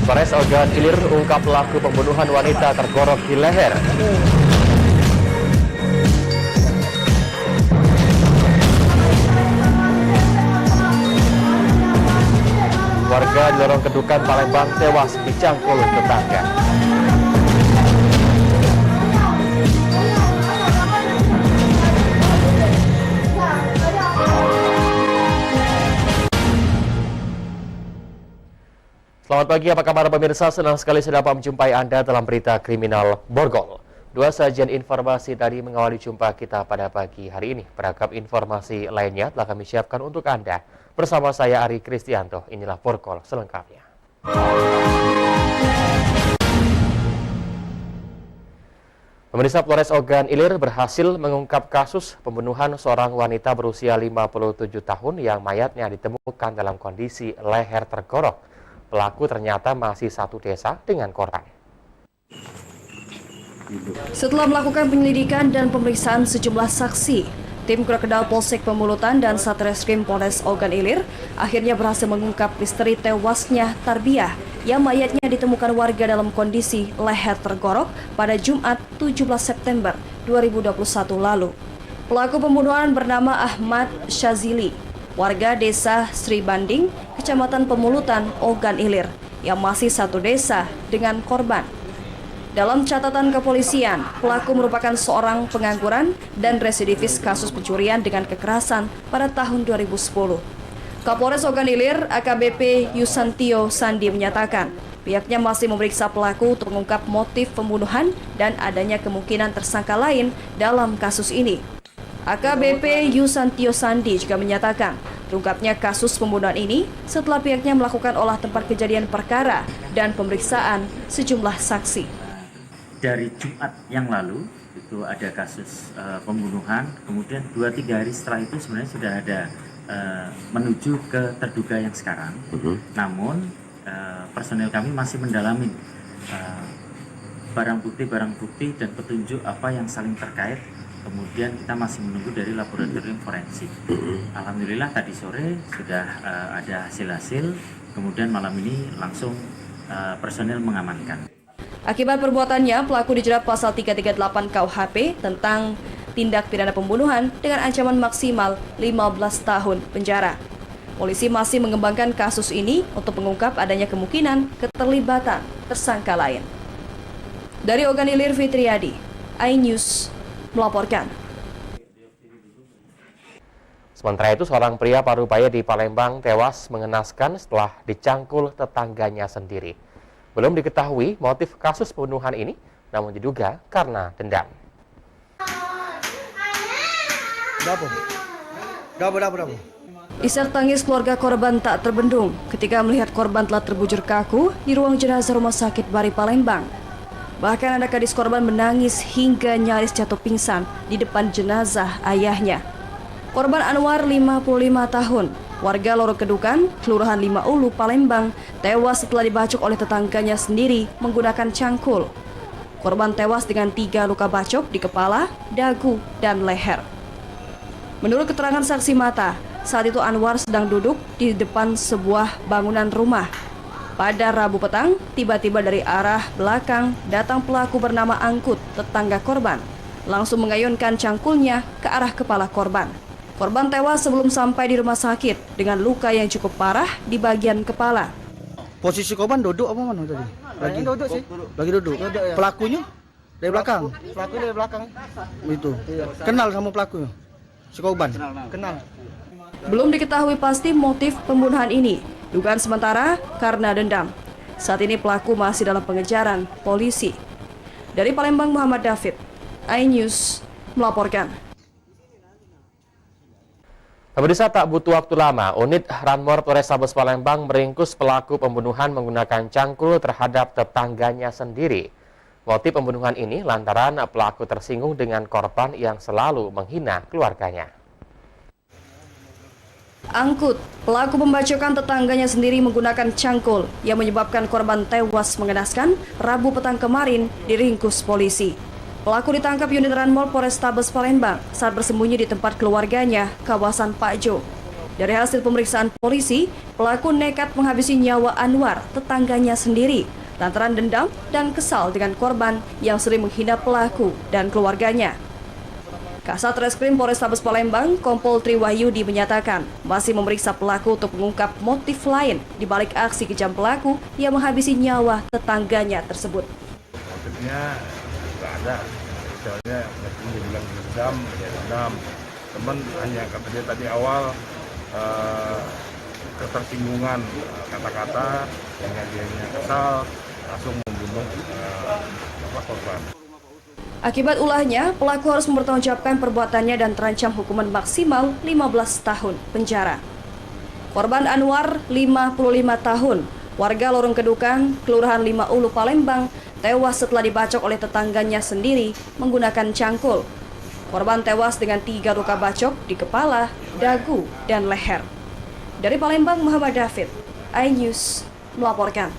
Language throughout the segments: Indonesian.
Polres Ogan Ilir ungkap pelaku pembunuhan wanita tergorok di leher. Warga di lorong Kedukan Palembang tewas dicangkul tetangga. Selamat pagi, apa kabar pemirsa? Senang sekali saya dapat menjumpai Anda dalam berita kriminal Borgol. Dua sajian informasi tadi mengawali jumpa kita pada pagi hari ini. Beragam informasi lainnya telah kami siapkan untuk Anda. Bersama saya Ari Kristianto, inilah Borgol selengkapnya. Pemirsa, Polres Ogan Ilir berhasil mengungkap kasus pembunuhan seorang wanita berusia 57 tahun yang mayatnya ditemukan dalam kondisi leher tergorok. Pelaku ternyata masih satu desa dengan korban. Setelah melakukan penyelidikan dan pemeriksaan sejumlah saksi, tim Krokodil Polsek Pemulutan dan Satreskrim Polres Ogan Ilir akhirnya berhasil mengungkap misteri tewasnya Tarbiyah yang mayatnya ditemukan warga dalam kondisi leher tergorok pada Jumat 17 September 2021 lalu. Pelaku pembunuhan bernama Ahmad Syazili, warga desa Sri Banding, Kecamatan Pemulutan, Ogan Ilir, yang masih satu desa dengan korban. Dalam catatan kepolisian, pelaku merupakan seorang pengangguran dan residivis kasus pencurian dengan kekerasan pada tahun 2010. Kapolres Ogan Ilir, AKBP Yusantio Sandi menyatakan, pihaknya masih memeriksa pelaku untuk mengungkap motif pembunuhan dan adanya kemungkinan tersangka lain dalam kasus ini. AKBP Yusantio Sandi juga menyatakan terungkapnya kasus pembunuhan ini setelah pihaknya melakukan olah tempat kejadian perkara dan pemeriksaan sejumlah saksi. Dari Jumat yang lalu itu ada kasus pembunuhan, kemudian 2-3 hari setelah itu sebenarnya sudah ada menuju ke terduga yang sekarang. Namun personel kami masih mendalami barang bukti dan petunjuk apa yang saling terkait. Kemudian kita masih menunggu dari laboratorium forensik. Alhamdulillah tadi sore sudah ada hasil-hasil, kemudian malam ini langsung personel mengamankan. Akibat perbuatannya, pelaku dijerat pasal 338 KUHP tentang tindak pidana pembunuhan dengan ancaman maksimal 15 tahun penjara. Polisi masih mengembangkan kasus ini untuk mengungkap adanya kemungkinan keterlibatan tersangka lain. Dari Ogan Ilir, Fitriadi, iNews melaporkan. Sementara itu, seorang pria parubaya di Palembang tewas mengenaskan setelah dicangkul tetangganya sendiri. Belum diketahui motif kasus pembunuhan ini, namun diduga karena dendam. Isak tangis keluarga korban tak terbendung ketika melihat korban telah terbujur kaku di ruang jenazah Rumah Sakit Bari Palembang. Bahkan anak gadis korban menangis hingga nyaris jatuh pingsan di depan jenazah ayahnya. Korban Anwar, 55 tahun, warga Lorong Kedukan, Kelurahan Lima Ulu, Palembang, tewas setelah dibacok oleh tetangganya sendiri menggunakan cangkul. Korban tewas dengan 3 luka bacok di kepala, dagu, dan leher. Menurut keterangan saksi mata, saat itu Anwar sedang duduk di depan sebuah bangunan rumah. Pada Rabu petang, tiba-tiba dari arah belakang datang pelaku bernama Angkut, tetangga korban, langsung mengayunkan cangkulnya ke arah kepala korban. Korban tewas sebelum sampai di rumah sakit dengan luka yang cukup parah di bagian kepala. Posisi korban duduk apa mana tadi? Lagi duduk sih. Lagi duduk. Ya. Pelakunya dari belakang. Pelakunya dari belakang. Itu. Iya. Kenal sama pelakunya? Si korban. Kenal. Belum diketahui pasti motif pembunuhan ini. Dugaan sementara karena dendam. Saat ini pelaku masih dalam pengejaran polisi. Dari Palembang, Muhammad David, iNews melaporkan. Pemirsa, tak butuh waktu lama, unit Ranmor Polrestabes Palembang meringkus pelaku pembunuhan menggunakan cangkul terhadap tetangganya sendiri. Motif pembunuhan ini lantaran pelaku tersinggung dengan korban yang selalu menghina keluarganya. Angkut, pelaku pembacokan tetangganya sendiri menggunakan cangkul yang menyebabkan korban tewas mengenaskan Rabu petang kemarin diringkus polisi. Pelaku ditangkap unit Ranmor Polrestabes Palembang saat bersembunyi di tempat keluarganya, kawasan Pak Jo. Dari hasil pemeriksaan polisi, pelaku nekat menghabisi nyawa Anwar, tetangganya sendiri, lantaran dendam dan kesal dengan korban yang sering menghina pelaku dan keluarganya. Kasat Reskrim Polrestabes Palembang, Kompol Triwahyudi menyatakan masih memeriksa pelaku untuk mengungkap motif lain di balik aksi kejam pelaku yang menghabisi nyawa tetangganya tersebut. Motifnya nggak ada, misalnya mungkin dibilang dendam, teman hanya katanya tadi awal ketersinggungan kata-kata sehingga dia kesal langsung membunuh korban. Akibat ulahnya, pelaku harus mempertanggungjawabkan perbuatannya dan terancam hukuman maksimal 15 tahun penjara. Korban Anwar, 55 tahun, warga Lorong Kedukan, Kelurahan 5 Ulu, Palembang, tewas setelah dibacok oleh tetangganya sendiri menggunakan cangkul. Korban tewas dengan 3 luka bacok di kepala, dagu, dan leher. Dari Palembang, Muhammad David, iNews melaporkan.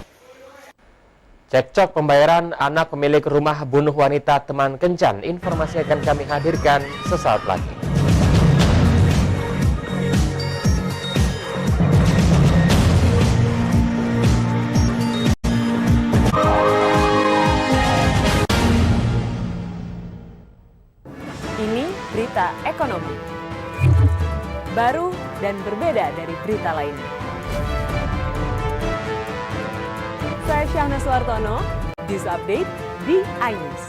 Cekcok pembayaran anak pemilik rumah bunuh wanita teman kencan. Informasi akan kami hadirkan sesaat lagi. Ini berita ekonomi. Baru dan berbeda dari berita lainnya. Saya Syahna Suartono, News Update di iNews.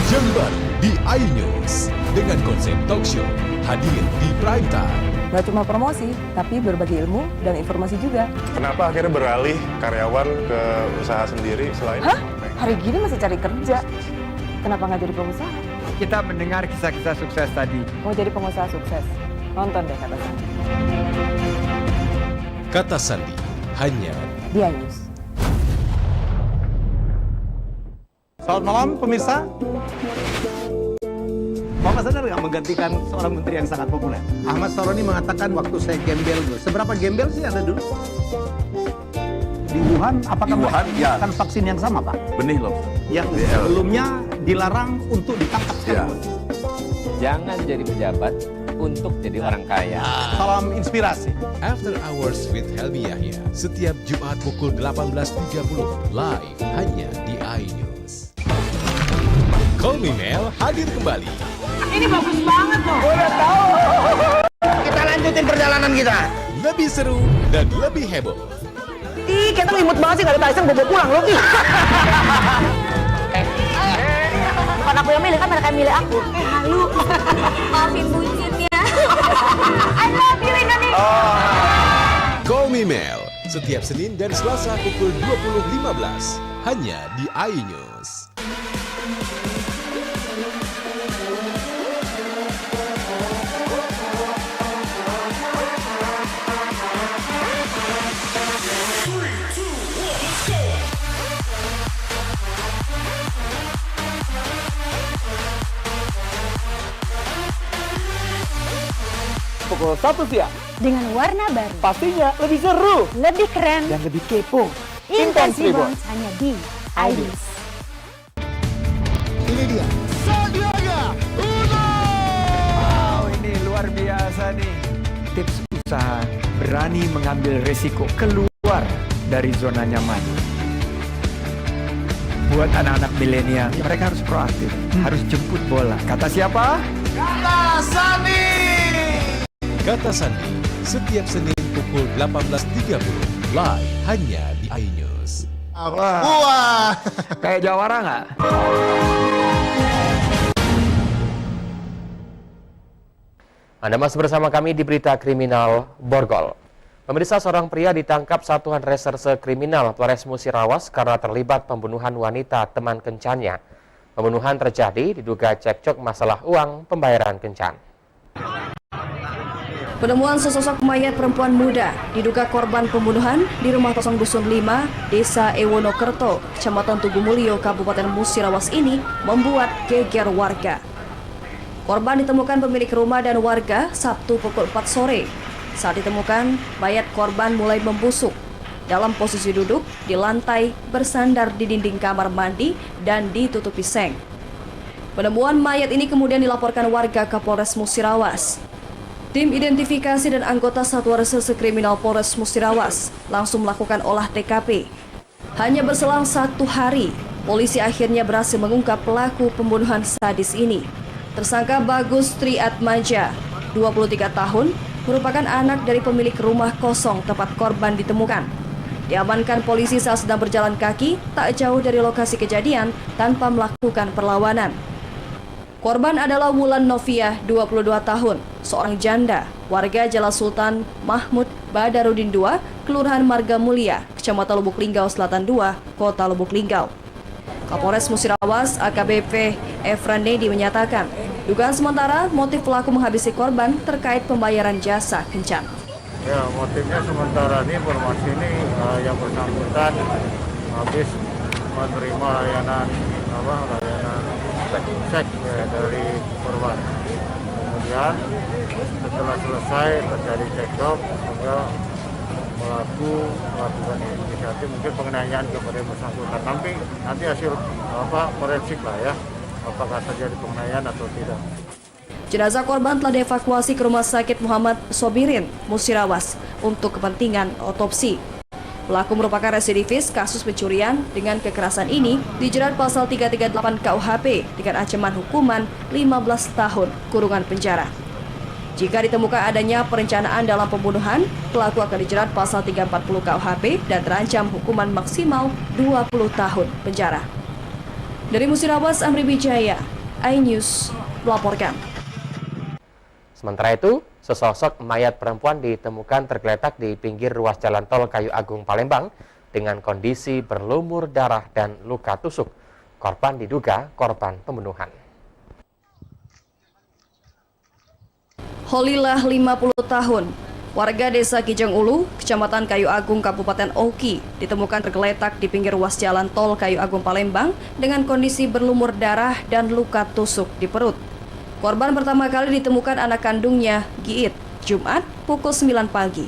Jember di iNews dengan konsep talk show hadir di prime time. Gak cuma promosi, tapi berbagi ilmu dan informasi juga. Kenapa akhirnya beralih karyawan ke usaha sendiri selain? Hah? Hari gini masih cari kerja. Kenapa nggak jadi pengusaha? Kita mendengar kisah-kisah sukses tadi. Mau jadi pengusaha sukses? Nonton deh kata saya. Kata Sandi hanya Di iNews. Selamat malam pemirsa. Bapak sadar nggak menggantikan seorang menteri yang sangat populer? Ahmad Saroni mengatakan waktu saya gembel dulu. Seberapa gembel sih Anda dulu? Di Wuhan, apakah Wuhan, ya. menggunakan vaksin yang sama, Pak? Benih loh. Yang sebelumnya dilarang untuk ditangkap sekarang. Jangan jadi pejabat untuk jadi orang kaya. Salam inspirasi. After Hours with Helmi Yahya setiap Jumat pukul 18.30 live hanya di iNews. Call Me Mel hadir kembali. Ini bagus banget loh. Udah tahu. Kita lanjutin perjalanan kita. Lebih seru dan lebih heboh. Ih, kita limut banget sih, gak ada Tyson, gue pulang loh. Bukan aku yang milih, kan mereka yang milih aku. Halu. Maafin bucinnya. I love you Indonesia. Call Me Mel setiap Senin dan Selasa pukul 20.15 hanya di iNews. Pukul 1 siang. Dengan warna baru. Pastinya lebih seru. Lebih keren. Dan lebih kepo. Intense Reborns hanya di iNews. Ini dia Sandiaga Uno. Wow, ini luar biasa nih. Tips usaha berani mengambil resiko keluar dari zona nyaman. Buat anak-anak milenial, mereka harus proaktif, harus jemput bola. Kata siapa? Kata Sandi. Kata Sandi setiap Senin pukul 18.30 live hanya di iNews. Wah. Kayak jawara nggak? Anda masih bersama kami di Berita Kriminal Borgol. Pemirsa, seorang pria ditangkap Satuan Reserse Kriminal Polres Musirawas karena terlibat pembunuhan wanita teman kencannya. Pembunuhan terjadi diduga cekcok masalah uang pembayaran kencan. Penemuan sesosok mayat perempuan muda diduga korban pembunuhan di rumah kosong Dusun 5, Desa Ewonokerto, Kecamatan Tugumulyo, Kabupaten Musirawas ini membuat geger warga. Korban ditemukan pemilik rumah dan warga Sabtu pukul 4 sore. Saat ditemukan, mayat korban mulai membusuk. Dalam posisi duduk di lantai, bersandar di dinding kamar mandi dan ditutupi seng. Penemuan mayat ini kemudian dilaporkan warga ke Polres Musirawas. Tim identifikasi dan anggota Satuan Reserse Kriminal Polres Musirawas langsung melakukan olah TKP. Hanya berselang 1 hari, polisi akhirnya berhasil mengungkap pelaku pembunuhan sadis ini. Tersangka Bagus Triatmaja, 23 tahun, merupakan anak dari pemilik rumah kosong tempat korban ditemukan. Diamankan polisi saat sedang berjalan kaki tak jauh dari lokasi kejadian tanpa melakukan perlawanan. Korban adalah Wulan Novia, 22 tahun, seorang janda, warga Jalan Sultan Mahmud Badarudin II, Kelurahan Marga Mulia, Kecamatan Lubuk Linggau Selatan 2, Kota Lubuk Linggau. Kapolres Musirawas AKBP Efran Nedi menyatakan, dugaan sementara motif pelaku menghabisi korban terkait pembayaran jasa kencan. Ya, motifnya sementara ini informasi ini yang bersangkutan habis menerima layanan seks ya, dari korban. Kemudian setelah selesai terjadi cekcok, sehingga melakukan inisiatif mungkin penganiayaan kepada yang bersangkutan. Nanti hasil forensik lah ya, apakah terjadi penganiayaan atau tidak. Jenazah korban telah dievakuasi ke Rumah Sakit Muhammad Sobirin, Musirawas untuk kepentingan otopsi. Pelaku merupakan residivis kasus pencurian dengan kekerasan ini dijerat pasal 338 KUHP dengan ancaman hukuman 15 tahun kurungan penjara. Jika ditemukan adanya perencanaan dalam pembunuhan, pelaku akan dijerat pasal 340 KUHP dan terancam hukuman maksimal 20 tahun penjara. Dari Musirawas, Amri Wijaya, iNews melaporkan. Sementara itu, sesosok mayat perempuan ditemukan tergeletak di pinggir ruas jalan tol Kayu Agung Palembang dengan kondisi berlumur darah dan luka tusuk. Korban diduga korban pembunuhan. Holilah 50 tahun, warga desa Kijang Ulu, Kecamatan Kayu Agung, Kabupaten Oki, ditemukan tergeletak di pinggir ruas jalan tol Kayu Agung Palembang dengan kondisi berlumur darah dan luka tusuk di perut. Korban pertama kali ditemukan anak kandungnya, Giit, Jumat pukul 9 pagi.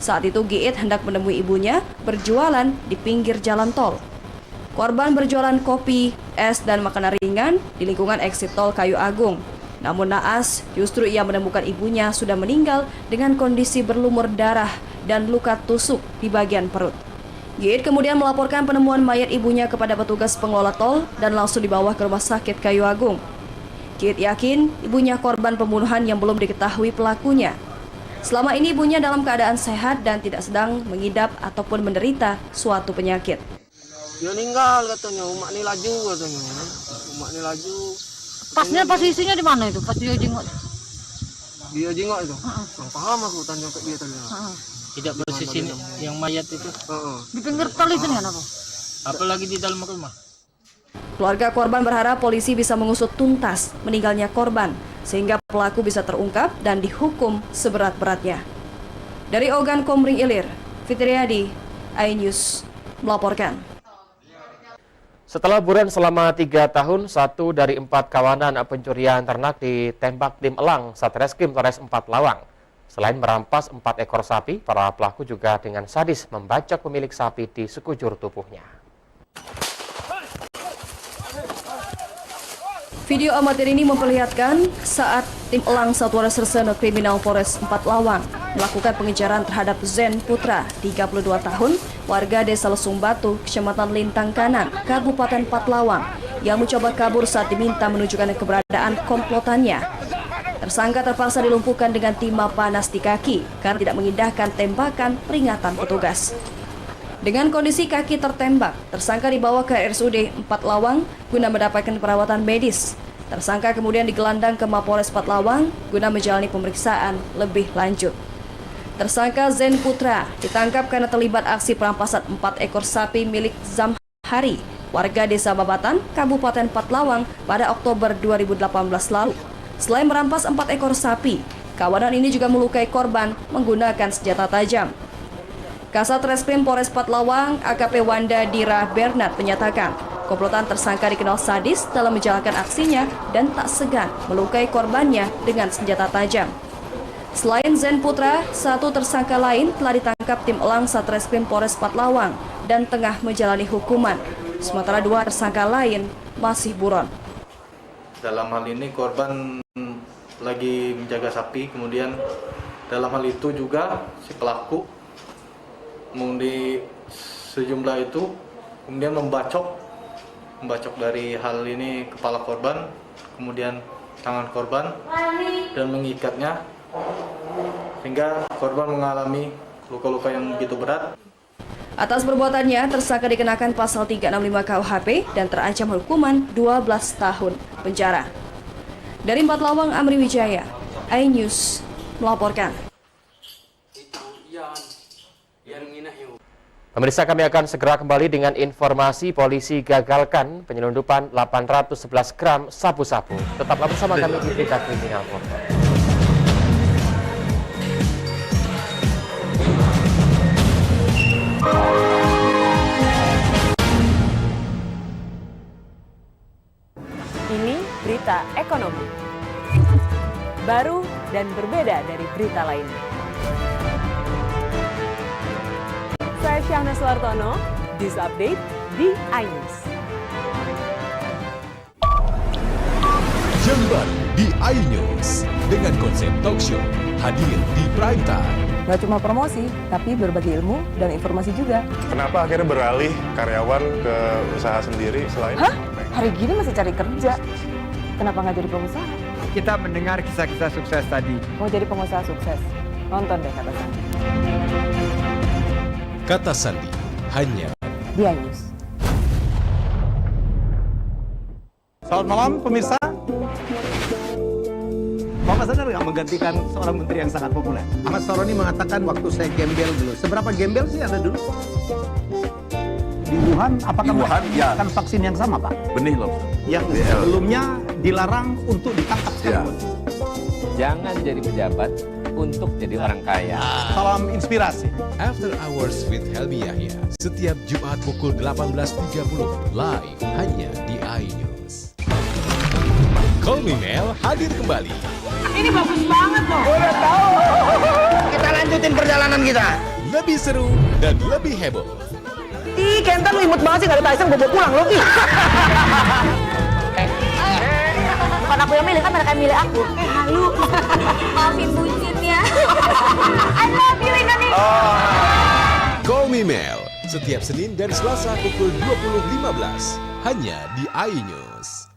Saat itu Giit hendak menemui ibunya berjualan di pinggir jalan tol. Korban berjualan kopi, es, dan makanan ringan di lingkungan eksit tol Kayu Agung. Namun naas, justru ia menemukan ibunya sudah meninggal dengan kondisi berlumur darah dan luka tusuk di bagian perut. Giit kemudian melaporkan penemuan mayat ibunya kepada petugas pengelola tol dan langsung dibawa ke Rumah Sakit Kayu Agung. Giit yakin ibunya korban pembunuhan yang belum diketahui pelakunya. Selama ini ibunya dalam keadaan sehat dan tidak sedang mengidap ataupun menderita suatu penyakit. Dia meninggal katanya, umak ini laju katanya. Umak ini laju. Pasnya posisinya di mana itu? Pas dia jenguk. Dia jenguk itu. Paham aku tanya ke dia tadi. Tidak posisi yang mayat itu. Di pinggir tol itu kan apa? Apalagi di dalam rumah. Keluarga korban berharap polisi bisa mengusut tuntas meninggalnya korban sehingga pelaku bisa terungkap dan dihukum seberat-beratnya. Dari Ogan Komering Ilir, Fitriadi, iNews melaporkan. Setelah buron selama 3 tahun, 1 dari 4 kawanan pencurian ternak ditembak tim elang Satreskrim Polres 4 Lawang. Selain merampas 4 ekor sapi, para pelaku juga dengan sadis membacok pemilik sapi di sekujur tubuhnya. Video amatir ini memperlihatkan saat tim elang Satuan Reserse Kriminal Polres 4 Lawang melakukan pengejaran terhadap Zen Putra, 32 tahun, warga Desa Lesung Batu, Kecamatan Lintang Kanan, Kabupaten 4 Lawang, yang mencoba kabur saat diminta menunjukkan keberadaan komplotannya. Tersangka terpaksa dilumpuhkan dengan timah panas di kaki karena tidak mengindahkan tembakan peringatan petugas. Dengan kondisi kaki tertembak, tersangka dibawa ke RSUD 4 Lawang guna mendapatkan perawatan medis. Tersangka kemudian digelandang ke Mapolres 4 Lawang guna menjalani pemeriksaan lebih lanjut. Tersangka Zen Putra ditangkap karena terlibat aksi perampasan 4 ekor sapi milik Zamhari, warga Desa Babatan, Kabupaten 4 Lawang pada Oktober 2018 lalu. Selain merampas 4 ekor sapi, kawanan ini juga melukai korban menggunakan senjata tajam. Kasat Reskrim Polres 4 Lawang, AKP Wanda Dira Bernard menyatakan, komplotan tersangka dikenal sadis dalam menjalankan aksinya dan tak segan melukai korbannya dengan senjata tajam. Selain Zen Putra, 1 tersangka lain telah ditangkap tim elang Satreskrim Polres 4 Lawang dan tengah menjalani hukuman. Sementara 2 tersangka lain masih buron. Dalam hal ini korban lagi menjaga sapi, kemudian dalam hal itu juga si pelaku mengundi sejumlah itu, kemudian membacok dari hal ini kepala korban, kemudian tangan korban, dan mengikatnya sehingga korban mengalami luka-luka yang begitu berat. Atas perbuatannya, tersangka dikenakan pasal 365 KUHP dan terancam hukuman 12 tahun penjara. Dari Lawang, Amri Wijaya, iNews melaporkan. Pemirsa, kami akan segera kembali dengan informasi polisi gagalkan penyelundupan 811 gram sabu-sabu. Tetaplah bersama kami di Berita Kriminal Borgol. Ini berita ekonomi. Baru dan berbeda dari berita lainnya. Saya Syahna Suartono, News Update di iNews. Yang baru di iNews dengan konsep talk show hadir di prime time. Nggak cuma promosi, tapi berbagi ilmu dan informasi juga. Kenapa akhirnya beralih karyawan ke usaha sendiri selain? Hah? Hari gini masih cari kerja. Kenapa nggak jadi pengusaha? Kita mendengar kisah-kisah sukses tadi. Mau jadi pengusaha sukses? Nonton deh Kata Sandi. Kata Sandi hanya di iNews. Selamat malam pemirsa. Bapak sadar nggak menggantikan seorang menteri yang sangat populer? Ahmad Saroni mengatakan waktu saya gembel dulu. Seberapa gembel sih Anda dulu? Di Wuhan, apakah mereka menggunakan vaksin yang sama, Pak? Benih loh. Yang sebelumnya dilarang untuk ditangkap sekarang. Jangan jadi pejabat untuk jadi orang kaya. Salam inspirasi. After Hours with Helmi Yahya setiap Jumat pukul 18.30 live hanya di iNews. Call Me Mel hadir kembali. Ini bagus banget loh. Udah tahu. Kita lanjutin perjalanan kita. Lebih seru dan lebih heboh. Ih, Kentan limut banget sih, nggak ada Tyson, gue bawa pulang loh. Bukan aku yang milih, kan mereka yang milih aku. Halu. Maafin bucin ya. I love you Indonesia. Call Me Mel setiap Senin dan Selasa pukul 20.15 hanya di iNews.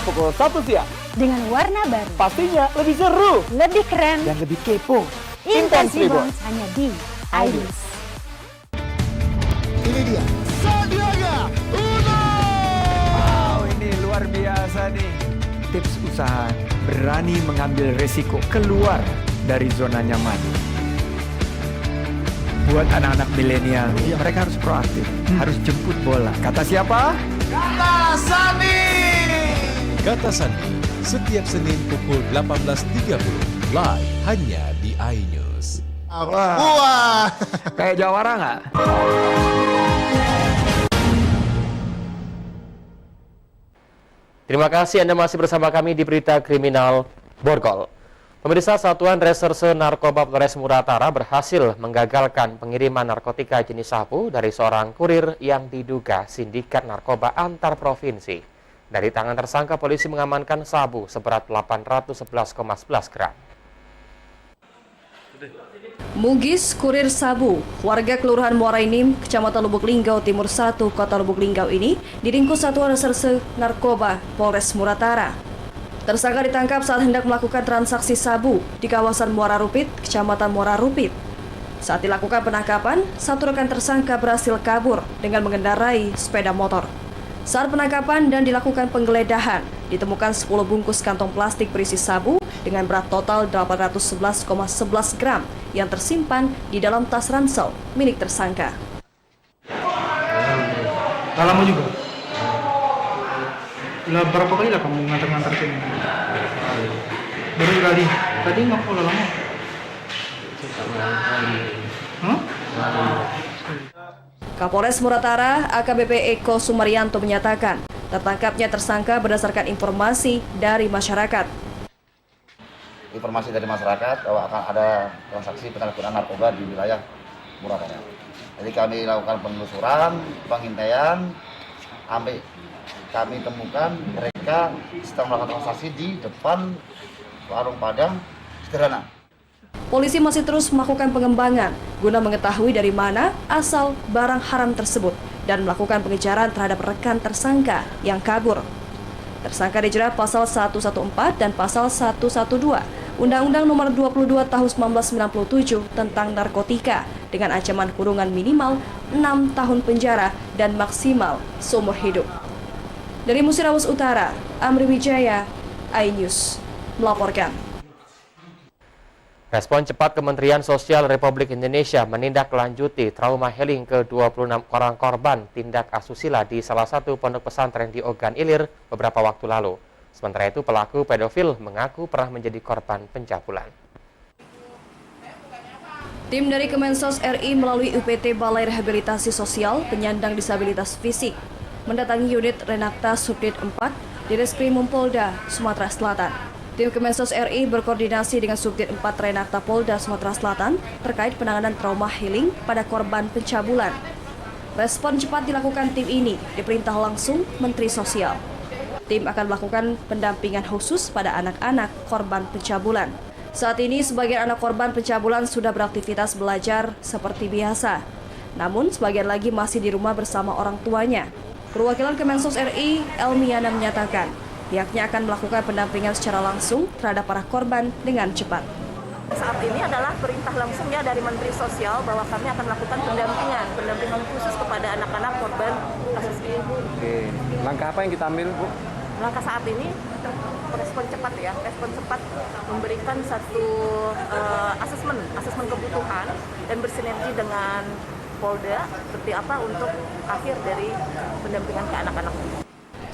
Pukul 1 siang. Dengan warna baru. Pastinya lebih seru. Lebih keren. Dan lebih kepo. Intense Reborns hanya di iNews. Ini dia. Sandiaga Uno! Wow, ini luar biasa nih. Tips usaha berani mengambil resiko keluar dari zona nyaman. Buat anak-anak milenial, mereka harus proaktif, harus jemput bola. Kata siapa? Kata Sandi. Kata Sandi setiap Senin pukul 18.30 live hanya di iNews. Wah. Kayak jawara nggak? Terima kasih Anda masih bersama kami di Berita Kriminal Borgol. Pemirsa, Satuan Reserse Narkoba Polres Muratara berhasil menggagalkan pengiriman narkotika jenis sabu dari seorang kurir yang diduga sindikat narkoba antar provinsi. Dari tangan tersangka, polisi mengamankan sabu seberat 811,11 gram. Mugis, kurir sabu, warga Kelurahan Muara Enim, Kecamatan Lubuk Linggau Timur 1, Kota Lubuk Linggau ini diringkus Satuan Reserse Narkoba Polres Muratara. Tersangka ditangkap saat hendak melakukan transaksi sabu di kawasan Muara Rupit, Kecamatan Muara Rupit. Saat dilakukan penangkapan, satu rekan tersangka berhasil kabur dengan mengendarai sepeda motor. Saat penangkapan dan dilakukan penggeledahan, ditemukan 10 bungkus kantong plastik berisi sabu dengan berat total 811,11 gram yang tersimpan di dalam tas ransel milik tersangka. Gak lama juga. Lah berapa kali lah kamu ngantar-ngantar sini? Baru kali. Tadi nggak pula lama. Kapolres Muratara AKBP Eko Sumaryanto menyatakan tertangkapnya tersangka berdasarkan informasi dari masyarakat. Informasi dari masyarakat bahwa akan ada transaksi penyalahgunaan narkoba di wilayah Muratara. Jadi kami lakukan penelusuran, pengintaian, sampai kami temukan mereka sedang melakukan transaksi di depan warung Padang Sederhana. Polisi masih terus melakukan pengembangan guna mengetahui dari mana asal barang haram tersebut dan melakukan pengejaran terhadap rekan tersangka yang kabur. Tersangka dijerat pasal 114 dan pasal 112 Undang-Undang Nomor 22 Tahun 1997 tentang narkotika dengan ancaman kurungan minimal 6 tahun penjara dan maksimal seumur hidup. Dari Musirawas Utara, Amri Wijaya, iNews melaporkan. Respon cepat Kementerian Sosial Republik Indonesia menindaklanjuti trauma healing ke 26 orang korban tindak asusila di salah satu pondok pesantren di Ogan Ilir beberapa waktu lalu. Sementara itu pelaku pedofil mengaku pernah menjadi korban pencabulan. Tim dari Kemensos RI melalui UPT Balai Rehabilitasi Sosial Penyandang Disabilitas Fisik mendatangi unit Renakta Subdit 4 di Reskrimum Polda, Sumatera Selatan. Tim Kemensos RI berkoordinasi dengan Subdit 4 Renakta Polda, Sumatera Selatan terkait penanganan trauma healing pada korban pencabulan. Respon cepat dilakukan tim ini diperintah langsung Menteri Sosial. Tim akan melakukan pendampingan khusus pada anak-anak korban pencabulan. Saat ini sebagian anak korban pencabulan sudah beraktivitas belajar seperti biasa. Namun sebagian lagi masih di rumah bersama orang tuanya. Perwakilan Kemensos RI, Elmiana menyatakan, pihaknya akan melakukan pendampingan secara langsung terhadap para korban dengan cepat. Saat ini adalah perintah langsungnya dari Menteri Sosial bahwa kami akan melakukan pendampingan khusus kepada anak-anak korban kasus ini. Oke, langkah apa yang kita ambil, Bu? Langkah saat ini respon cepat memberikan satu asesmen kebutuhan dan bersinergi dengan Polda seperti apa untuk akhir dari pendampingan ke anak-anak.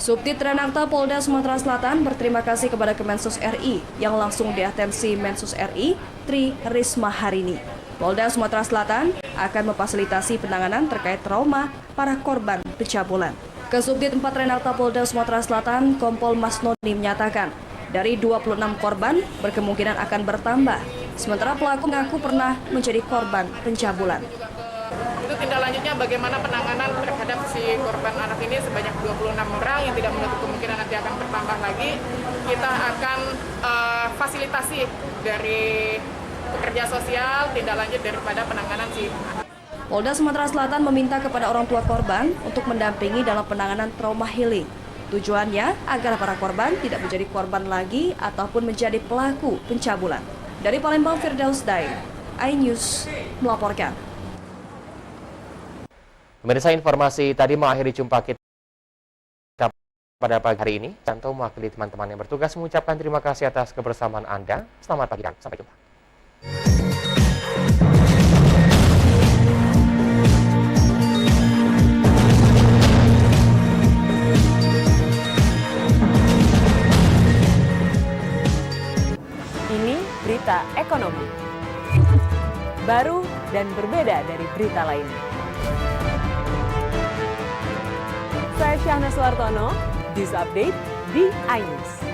Subdit Renakta Polda Sumatera Selatan berterima kasih kepada Kemensos RI yang langsung diatensi Mensos RI Tri Risma Harini. Polda Sumatera Selatan akan memfasilitasi penanganan terkait trauma para korban pencabulan. Kasubdit 4 Renakta Polda Sumatera Selatan Kompol Mas Noni menyatakan dari 26 korban berkemungkinan akan bertambah, sementara pelaku mengaku pernah menjadi korban pencabulan. Itu tindak lanjutnya bagaimana penanganan terhadap si korban anak ini sebanyak 26 orang yang tidak menutup kemungkinan nanti akan bertambah lagi. Kita akan fasilitasi dari pekerja sosial tindak lanjut daripada penanganan si Polda Sumatera Selatan meminta kepada orang tua korban untuk mendampingi dalam penanganan trauma healing. Tujuannya agar para korban tidak menjadi korban lagi ataupun menjadi pelaku pencabulan. Dari Palembang, Firdaus Dain, iNews melaporkan. Pemirsa, informasi tadi mengakhiri jumpa kita pada pagi hari ini. Canto mewakili teman-teman yang bertugas mengucapkan terima kasih atas kebersamaan Anda. Selamat pagi dan sampai jumpa. Ini berita ekonomi. Baru dan berbeda dari berita lainnya. Saya Syahna Suartono, News Update di iNews.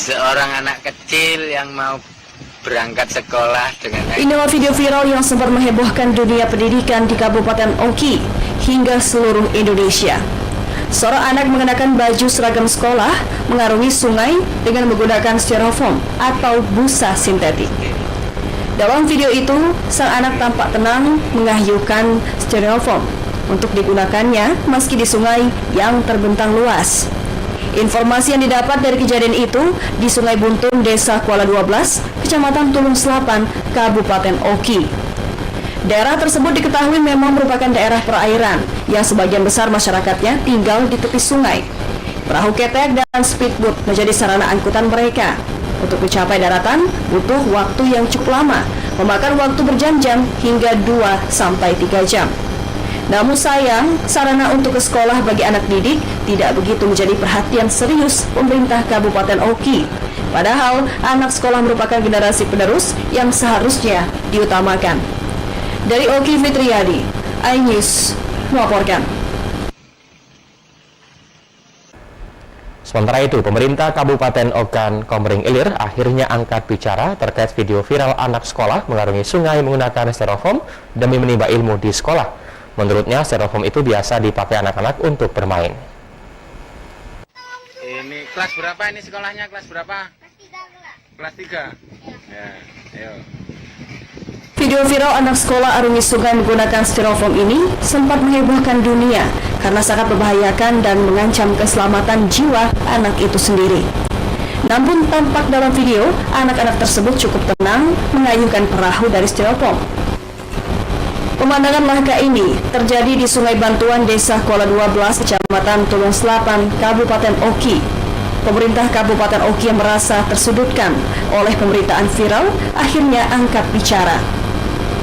Seorang anak kecil yang mau berangkat sekolah dengan... Inilah video viral yang sempat menghebohkan dunia pendidikan di Kabupaten Oki hingga seluruh Indonesia. Seorang anak mengenakan baju seragam sekolah mengarungi sungai dengan menggunakan styrofoam atau busa sintetik. Dalam video itu, sang anak tampak tenang mengahyukan styrofoam untuk digunakannya meski di sungai yang terbentang luas. Informasi yang didapat dari kejadian itu di Sungai Buntung, Desa Kuala 12, Kecamatan Tulung Selapan, Kabupaten Oki. Daerah tersebut diketahui memang merupakan daerah perairan yang sebagian besar masyarakatnya tinggal di tepi sungai. Perahu ketek dan speedboat menjadi sarana angkutan mereka. Untuk mencapai daratan butuh waktu yang cukup lama, memakan waktu berjam-jam hingga 2-3 jam. Namun sayang, sarana untuk ke sekolah bagi anak didik tidak begitu menjadi perhatian serius pemerintah Kabupaten Oki. Padahal anak sekolah merupakan generasi penerus yang seharusnya diutamakan. Dari Oki Fitriadi, iNews melaporkan. Sementara itu, pemerintah Kabupaten Ogan Komering Ilir akhirnya angkat bicara terkait video viral anak sekolah mengarungi sungai menggunakan styrofoam demi menimba ilmu di sekolah. Menurutnya, styrofoam itu biasa dipakai anak-anak untuk bermain. Ini kelas berapa ini sekolahnya? Kelas berapa? Kelas 3. Ya, ayo. Video viral anak sekolah arungi sungai menggunakan styrofoam ini sempat menghebohkan dunia karena sangat membahayakan dan mengancam keselamatan jiwa anak itu sendiri. Namun tampak dalam video, anak-anak tersebut cukup tenang mengayuhkan perahu dari styrofoam. Pemandangan langka ini terjadi di Sungai Bantuan, Desa Kuala 12, Kecamatan Tulung Selapan, Kabupaten Oki. Pemerintah Kabupaten Oki yang merasa tersudutkan oleh pemberitaan viral akhirnya angkat bicara.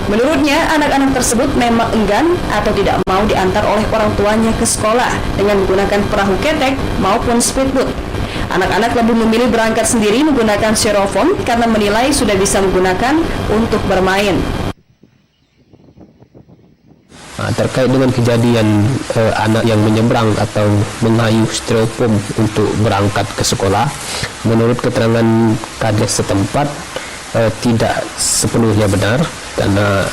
Menurutnya, anak-anak tersebut memang enggan atau tidak mau diantar oleh orang tuanya ke sekolah dengan menggunakan perahu ketek maupun speedboat. Anak-anak lebih memilih berangkat sendiri menggunakan styrofoam karena menilai sudah bisa menggunakan untuk bermain. Terkait dengan kejadian anak yang menyeberang atau mengayuh styrofoam untuk berangkat ke sekolah, menurut keterangan Kades setempat tidak sepenuhnya benar, karena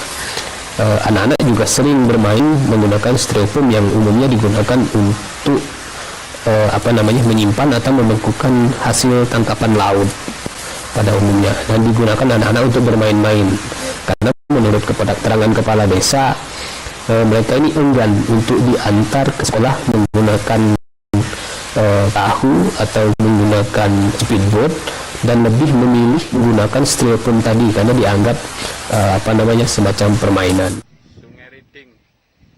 anak-anak juga sering bermain menggunakan styrofoam yang umumnya digunakan untuk menyimpan atau membekukan hasil tangkapan laut pada umumnya, dan digunakan anak-anak untuk bermain-main. Karena menurut keterangan kepala desa, mereka ini enggan untuk diantar ke sekolah menggunakan perahu atau menggunakan speedboat, dan lebih memilih menggunakan styrofoam tadi karena dianggap semacam permainan.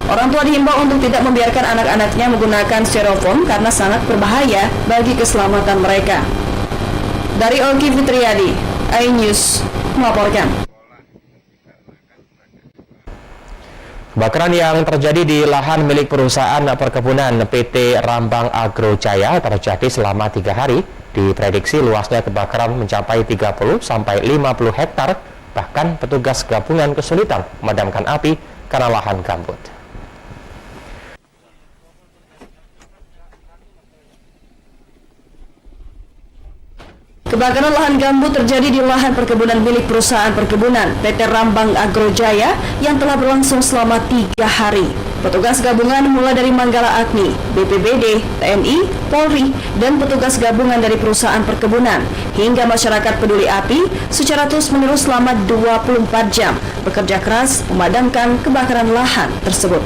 Orang tua dihimbau untuk tidak membiarkan anak-anaknya menggunakan styrofoam karena sangat berbahaya bagi keselamatan mereka. Dari Oki Fitriadi, iNews melaporkan. Kebakaran yang terjadi di lahan milik perusahaan perkebunan PT Rambang Agro Jaya terjadi selama 3 hari. Diprediksi luasnya kebakaran mencapai 30-50 hektar, bahkan petugas gabungan kesulitan memadamkan api karena lahan gambut. Kebakaran lahan gambut terjadi di lahan perkebunan milik perusahaan perkebunan PT Rambang Agro Jaya yang telah berlangsung selama 3 hari. Petugas gabungan mulai dari Manggala Agni, BPBD, TNI, Polri, dan petugas gabungan dari perusahaan perkebunan hingga masyarakat peduli api secara terus-menerus selama 24 jam bekerja keras memadamkan kebakaran lahan tersebut.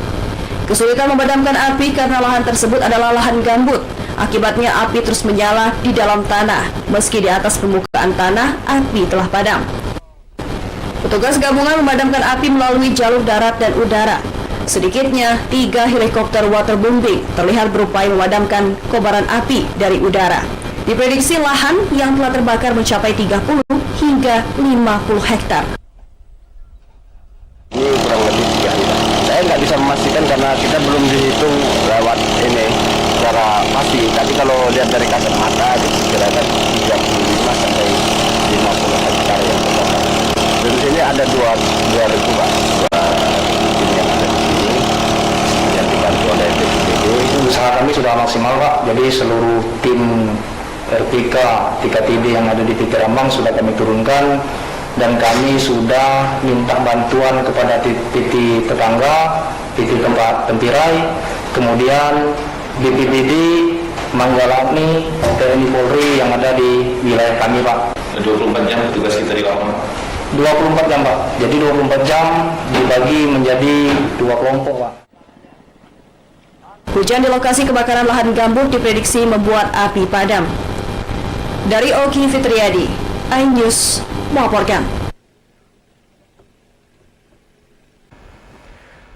Kesulitan memadamkan api karena lahan tersebut adalah lahan gambut. Akibatnya api terus menyala di dalam tanah, meski di atas permukaan tanah api telah padam. Petugas gabungan memadamkan api melalui jalur darat dan udara. Sedikitnya 3 helikopter waterbombing terlihat berupaya memadamkan kobaran api dari udara. Diprediksi lahan yang telah terbakar mencapai 30 hingga 50 hektar. Ini kurang lebih 3 hari. Saya nggak bisa memastikan karena kita belum dihitung lewat ini secara pasti. Tapi kalau lihat dari kasat mata itu kira-kira 35 sampai 50 hektar yang terbakar. Dan di sini ada dua regu Pak. Dua yang ada di sini yang dibantu oleh BPBD. Usaha kami sudah maksimal Pak. Jadi seluruh tim RTK 3TD yang ada di PT Rambang sudah kami turunkan. Dan kami sudah minta bantuan kepada titik tetangga, titik tempat tempirai, kemudian BPBD, Manggalauni, TNI Polri yang ada di wilayah kami, Pak. 24 jam tugas kita di lapangan? 24 jam, Pak. Jadi 24 jam dibagi menjadi 2 kelompok, Pak. Hujan di lokasi kebakaran lahan gambut diprediksi membuat api padam. Dari Oki Fitriadi, iNews melaporkan.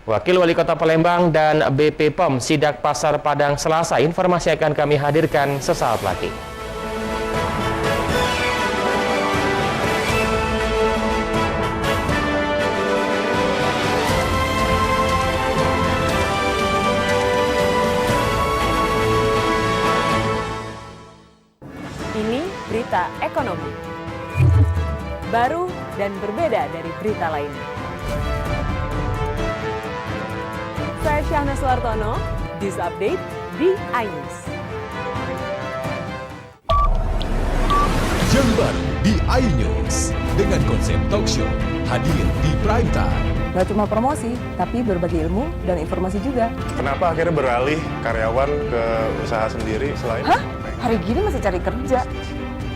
Wakil Wali Kota Palembang dan BP POM sidak Pasar Padang Selasa. Informasi akan kami hadirkan sesaat lagi. Ini berita ekonomi. Baru dan berbeda dari berita lainnya. Saya Syahna Suartono, News Update di iNews. Yang baru di iNews dengan konsep talk show hadir di prime time. Gak cuma promosi, tapi berbagi ilmu dan informasi juga. Kenapa akhirnya beralih karyawan ke usaha sendiri selain? Hah? Hari gini masih cari kerja.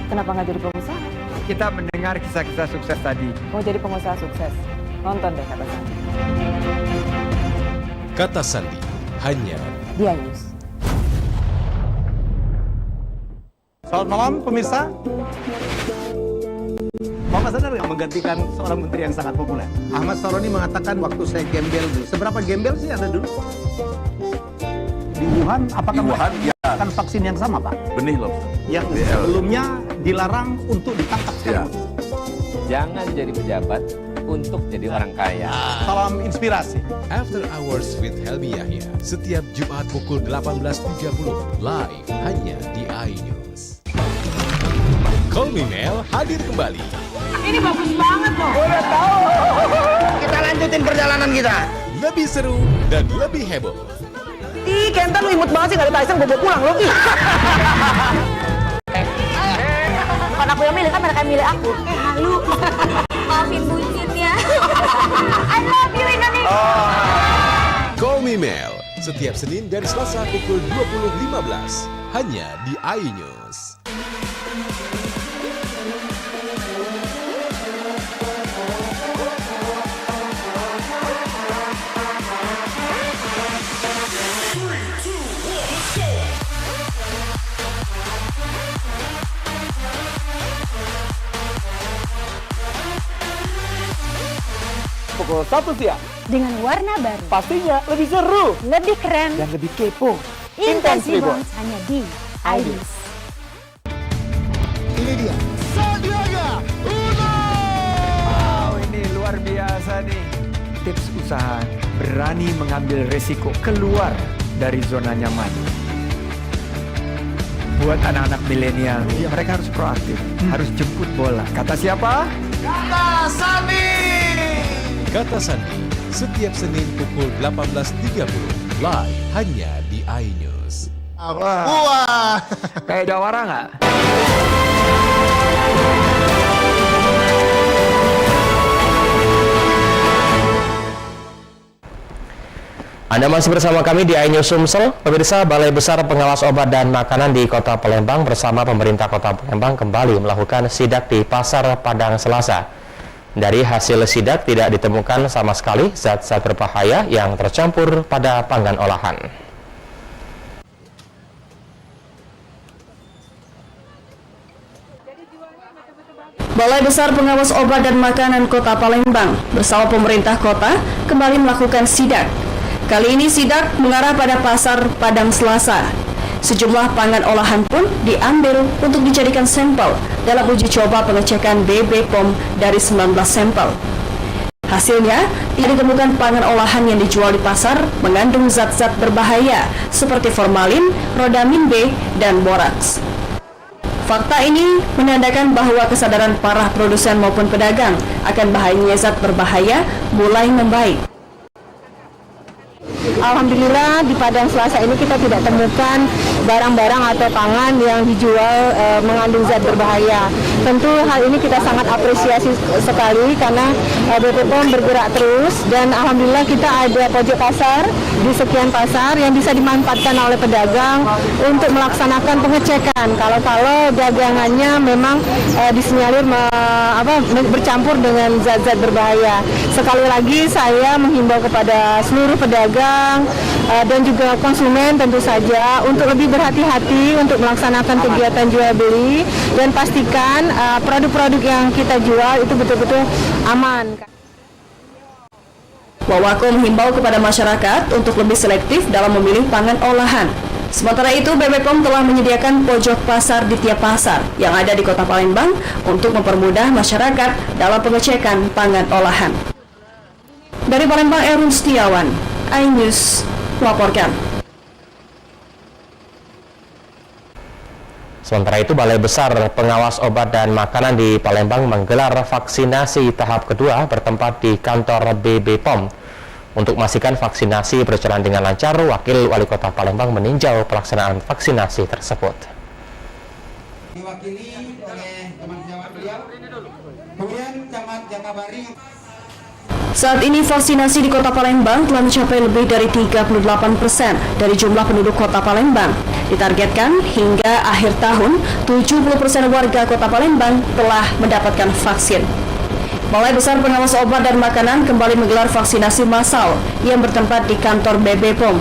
Kenapa nggak jadi pengusaha? Kita mendengar kisah-kisah sukses tadi. Mau jadi pengusaha sukses? Nonton deh Kata Sandi. Kata Sandi hanya di iNews. Selamat malam pemirsa. Bapak sadar nggak menggantikan seorang menteri yang sangat populer? Ahmad Saroni mengatakan waktu saya gembel dulu. Seberapa gembel sih ada dulu? Di Wuhan, apakah mereka akan vaksin yang sama, Pak? Benih loh. Yang sebelumnya dilarang untuk ditangkap sekarang. Jangan jadi pejabat untuk jadi orang kaya. Salam inspirasi. After Hours with Helmi Yahya setiap Jumat pukul 18.30 live hanya di iNews. Call Me Mel hadir kembali. Ini bagus banget loh. Udah tahu. Kita lanjutin perjalanan kita. Lebih seru dan lebih heboh. Ih, Kentan lu imut banget sih, gak ada Tyson, gue bawa pulang loh. Bukan aku yang milih, kan mereka yang milih aku. Halu. Maafin bucinnya. I love you Indonesia. Call Me Mel setiap Senin dan Selasa pukul 20.15 hanya di iNews. Pukul 1 siang. Dengan warna baru. Pastinya lebih seru. Lebih keren. Dan lebih kepo. Intense Reborn hanya di iNews. Ini dia. Sandiaga Uno. Wow, ini luar biasa nih. Tips usaha berani mengambil resiko keluar dari zona nyaman. Buat anak-anak milenial, mereka harus proaktif, harus jemput bola. Kata siapa? Kata Sandi. Kata Sandi setiap Senin pukul 18.30 live hanya di iNews. Wah. Kayak jawara nggak? Anda masih bersama kami di iNews Sumsel. Pemirsa, Balai Besar Pengawas Obat dan Makanan di Kota Palembang bersama pemerintah Kota Palembang kembali melakukan sidak di Pasar Padang Selasa. Dari hasil sidak tidak ditemukan sama sekali zat-zat berbahaya yang tercampur pada pangan olahan. Balai Besar Pengawas Obat dan Makanan Kota Palembang bersama pemerintah kota kembali melakukan sidak. Kali ini sidak mengarah pada Pasar Padang Selasa. Sejumlah pangan olahan pun diambil untuk dijadikan sampel dalam uji coba pengecekan BP POM dari 19 sampel. Hasilnya, tidak ditemukan pangan olahan yang dijual di pasar mengandung zat-zat berbahaya seperti formalin, rodamin B, dan boraks. Fakta ini menandakan bahwa kesadaran para produsen maupun pedagang akan bahayanya zat berbahaya mulai membaik. alhamdulillah di Padang Selasa ini kita tidak temukan barang-barang atau pangan yang dijual mengandung zat berbahaya. Tentu hal ini kita sangat apresiasi sekali karena BP POM bergerak terus dan alhamdulillah kita ada pojok pasar di sekian pasar yang bisa dimanfaatkan oleh pedagang untuk melaksanakan pengecekan kalau dagangannya memang disinyalir bercampur dengan zat-zat berbahaya. Sekali lagi saya menghimbau kepada seluruh pedagang dan juga konsumen tentu saja untuk lebih berhati-hati untuk melaksanakan kegiatan jual beli dan pastikan produk-produk yang kita jual itu betul-betul aman. Wawako menghimbau kepada masyarakat untuk lebih selektif dalam memilih pangan olahan. Sementara itu, BP POM telah menyediakan pojok pasar di tiap pasar yang ada di Kota Palembang untuk mempermudah masyarakat dalam pengecekan pangan olahan. Dari Palembang, Erun Setiawan, iNews melaporkan. Sementara itu, Balai Besar Pengawas Obat dan Makanan di Palembang menggelar vaksinasi tahap kedua bertempat di kantor BB POM. Untuk memastikan vaksinasi berjalan dengan lancar, Wakil Wali Kota Palembang meninjau pelaksanaan vaksinasi tersebut. Diwakili oleh teman sejawat beliau, kemudian Camat Jakabari. Saat ini vaksinasi di Kota Palembang telah mencapai lebih dari 38% dari jumlah penduduk Kota Palembang. Ditargetkan hingga akhir tahun, 70% warga Kota Palembang telah mendapatkan vaksin. Balai Besar Pengawas Obat dan Makanan kembali menggelar vaksinasi massal yang bertempat di kantor BB POM.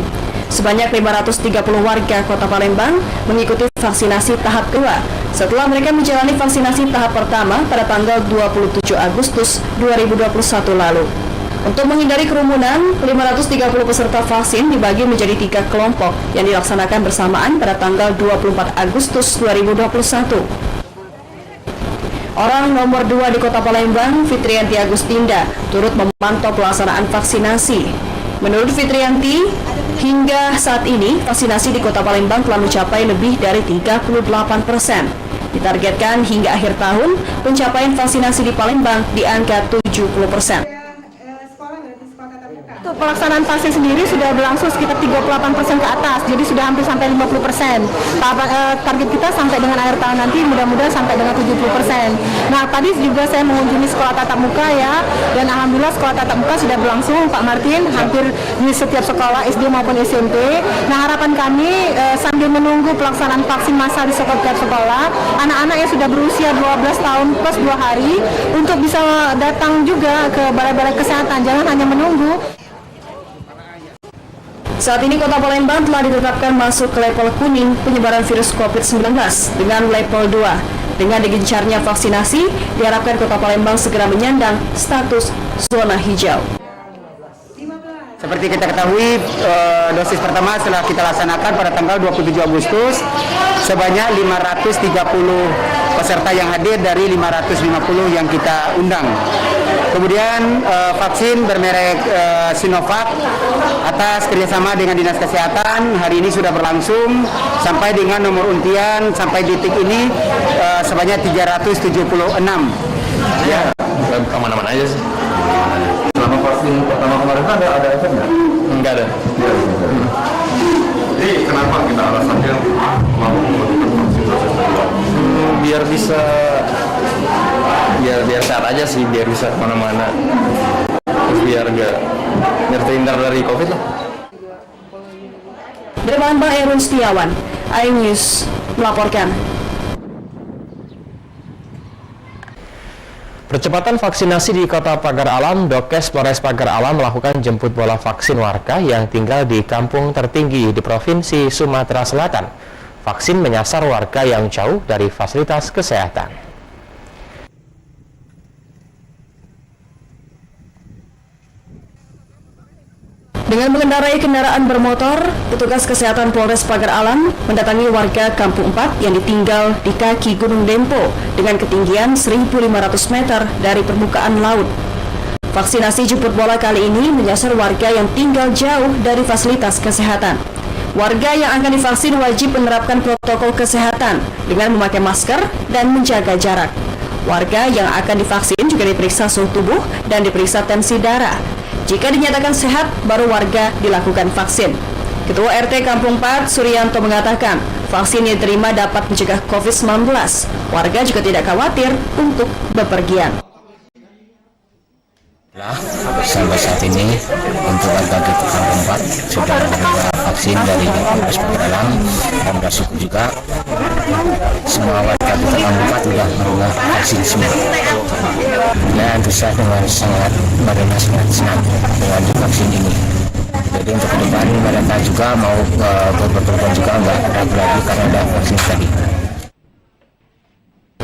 Sebanyak 530 warga Kota Palembang mengikuti vaksinasi tahap kedua setelah mereka menjalani vaksinasi tahap pertama pada tanggal 27 Agustus 2021 lalu. Untuk menghindari kerumunan, 530 peserta vaksin dibagi menjadi 3 kelompok yang dilaksanakan bersamaan pada tanggal 24 Agustus 2021. Orang nomor 2 di Kota Palembang, Fitrianti Agustinda, turut memantau pelaksanaan vaksinasi. Menurut Fitrianti, hingga saat ini vaksinasi di Kota Palembang telah mencapai lebih dari 38%. Ditargetkan hingga akhir tahun, pencapaian vaksinasi di Palembang di angka 70%. Untuk pelaksanaan vaksin sendiri sudah berlangsung sekitar 38% ke atas, jadi sudah hampir sampai 50%. Target kita sampai dengan akhir tahun nanti mudah-mudahan sampai dengan 70%. Nah, tadi juga saya mengunjungi sekolah tatap muka ya, dan alhamdulillah sekolah tatap muka sudah berlangsung, Pak Martin, hampir di setiap sekolah SD maupun SMP. Nah, harapan kami sambil menunggu pelaksanaan vaksin massal di setiap sekolah, anak-anak yang sudah berusia 12 tahun plus 2 hari untuk bisa datang juga ke balai-balai kesehatan, jangan hanya menunggu. Saat ini Kota Palembang telah ditetapkan masuk ke level kuning penyebaran virus COVID-19 dengan level 2. Dengan digencarnya vaksinasi, diharapkan Kota Palembang segera menyandang status zona hijau. Seperti kita ketahui, dosis pertama setelah kita laksanakan pada tanggal 27 Agustus, sebanyak 530 peserta yang hadir dari 550 yang kita undang. Kemudian vaksin bermerek Sinovac atas kerjasama dengan Dinas Kesehatan hari ini sudah berlangsung sampai dengan nomor undian sampai detik ini sebanyak 376. Ya, kemana-mana aja sih. Selama vaksin pertama kemarin ada efek nggak? Nggak ada. Jadi kenapa kita alasannya mau melakukan vaksin dosis kedua? Biar sehat aja sih, biar bisa kemana-mana. Terus biar terhindar dari COVID lah. Dari Palembang, Erun Setiawan, iNews melaporkan. Percepatan vaksinasi di Kota Pagar Alam, Dokes Polres Pagar Alam melakukan jemput bola vaksin warga yang tinggal di kampung tertinggi di Provinsi Sumatera Selatan. Vaksin menyasar warga yang jauh dari fasilitas kesehatan. Dengan mengendarai kendaraan bermotor, petugas kesehatan Polres Pagar Alam mendatangi warga Kampung 4 yang ditinggal di kaki Gunung Dempo dengan ketinggian 1.500 meter dari permukaan laut. Vaksinasi jemput bola kali ini menyasar warga yang tinggal jauh dari fasilitas kesehatan. Warga yang akan divaksin wajib menerapkan protokol kesehatan dengan memakai masker dan menjaga jarak. Warga yang akan divaksin juga diperiksa suhu tubuh dan diperiksa tensi darah. Jika dinyatakan sehat, baru warga dilakukan vaksin. Ketua RT Kampung 4, Suryanto mengatakan, vaksin yang diterima dapat mencegah COVID-19. Warga juga tidak khawatir untuk bepergian. Sampai saat ini untuk warga Kampung 4 sudah menerima vaksin dari Polres Pagaralam, dan bersyukur juga semua warga Kampung 4 sudah menerima vaksin semua. Dan antusias dengan sangat senang dengan vaksin ini. Jadi untuk ke depan mereka juga mau berpergian juga nggak ragu lagi karena ada vaksin tadi.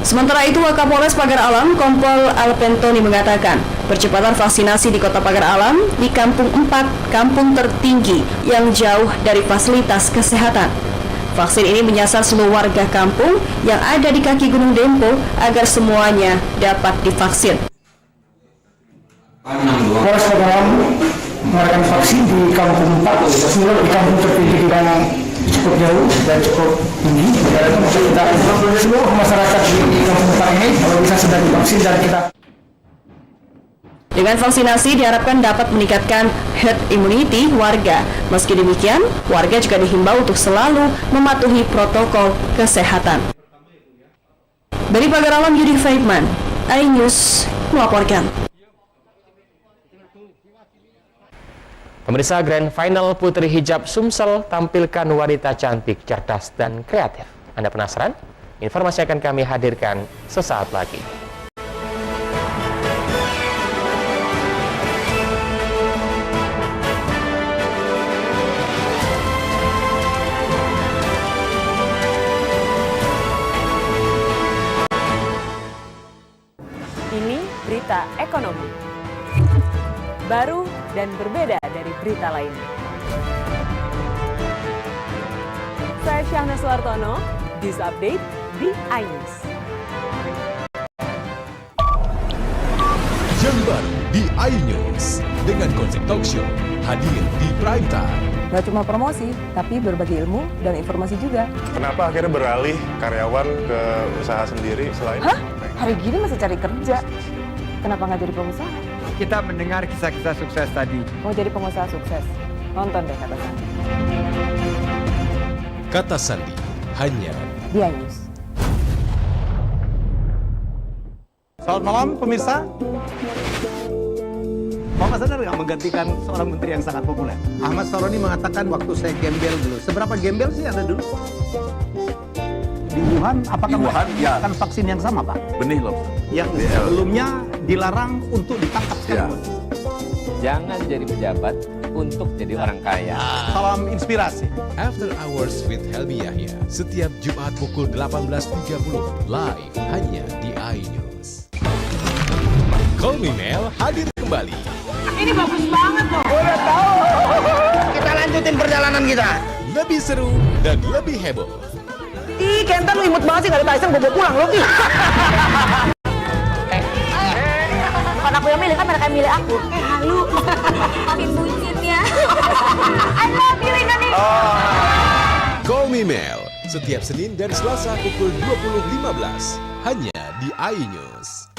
Sementara itu, Wakapolres Pagar Alam, Kompol Alpentoni mengatakan, percepatan vaksinasi di Kota Pagar Alam di Kampung 4, kampung tertinggi yang jauh dari fasilitas kesehatan. Vaksin ini menyasar seluruh warga kampung yang ada di kaki Gunung Dempo agar semuanya dapat divaksin. Polres Pagar Alam mengadakan vaksin di Kampung 4, di kampung tertinggi yang cukup jauh dan cukup tinggi. Dan kita seluruh masyarakat di Kampung 4 ini kalau bisa sudah divaksin dan kita. Dengan vaksinasi diharapkan dapat meningkatkan herd immunity warga. Meski demikian, warga juga dihimbau untuk selalu mematuhi protokol kesehatan. Dari Pagar Alam, Yudi Faitman, iNews melaporkan. Pemirsa, Grand Final Putri Hijab Sumsel tampilkan wanita cantik, cerdas, dan kreatif. Anda penasaran? Informasi akan kami hadirkan sesaat lagi. Ini berita ekonomi. Baru dan berbeda dari berita lainnya. Saya Syahna Suartono, News Update di iNews. Yang baru di iNews dengan konsep talk show hadir di prime time. Nggak cuma promosi, tapi berbagi ilmu dan informasi juga. Kenapa akhirnya beralih karyawan ke usaha sendiri selain? Hah? Hari gini masih cari kerja. Kenapa nggak jadi pengusaha? Kita mendengar kisah-kisah sukses tadi. Mau jadi pengusaha sukses? Nonton deh Kata Sandi. Kata Sandi hanya di iNews. Selamat malam pemirsa. Bapak sadar nggak menggantikan seorang menteri yang sangat populer? Ahmad Saroni mengatakan waktu saya gembel dulu. Seberapa gembel sih ada dulu? Di Wuhan, apakah menggunakan vaksin yang sama, Pak? Benih loh. Yang sebelumnya dilarang untuk ditangkap sekarang. Jangan jadi pejabat untuk jadi orang kaya. Salam inspirasi. After Hours with Helmi Yahya setiap Jumat pukul 18.30 live hanya di iNews. Call Me Mel hadir kembali. Ini bagus banget loh. Udah tahu. Kita lanjutin perjalanan kita. Lebih seru dan lebih heboh. Ih, Kentan lu imut banget sih, gak ada Tyson, gue bawa pulang lo. Bukan aku yang milih, kan mereka yang milih aku. Halu. Makin bucin ya. I love you Indonesia. Call Me Mel setiap Senin dan Selasa pukul 20.15 hanya di iNews.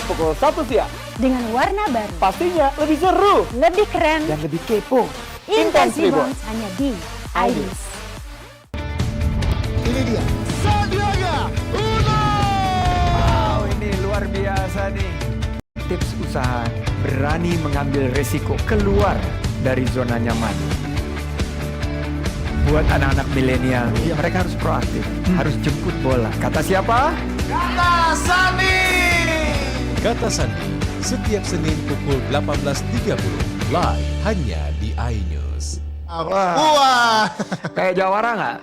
Pukul 1 siang. Dengan warna baru. Pastinya lebih seru. Lebih keren. Dan lebih kepo. Intense Reborn hanya di iNews. Ini dia. Sandiaga Uno. Wow, ini luar biasa nih. Tips usaha, berani mengambil resiko, keluar dari zona nyaman. Buat anak-anak milenial, mereka harus proaktif, harus jemput bola. Kata siapa? Kata Sandi. Kata Sandi setiap Senin pukul 18.30 live hanya di iNews. Wah, kayak jawara nggak?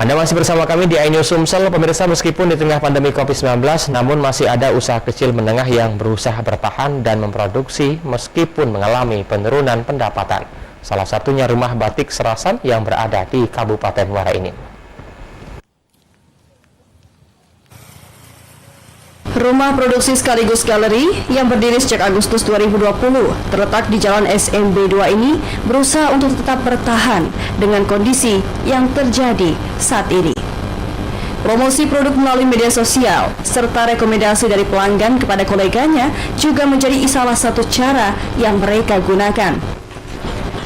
Anda masih bersama kami di iNews Sumsel. Pemirsa, meskipun di tengah pandemi COVID-19, namun masih ada usaha kecil menengah yang berusaha bertahan dan memproduksi meskipun mengalami penurunan pendapatan. Salah satunya Rumah Batik Serasan yang berada di Kabupaten Muara Enim. Rumah produksi sekaligus galeri yang berdiri sejak Agustus 2020 terletak di Jalan SMB 2 ini berusaha untuk tetap bertahan dengan kondisi yang terjadi saat ini. Promosi produk melalui media sosial serta rekomendasi dari pelanggan kepada koleganya juga menjadi salah satu cara yang mereka gunakan.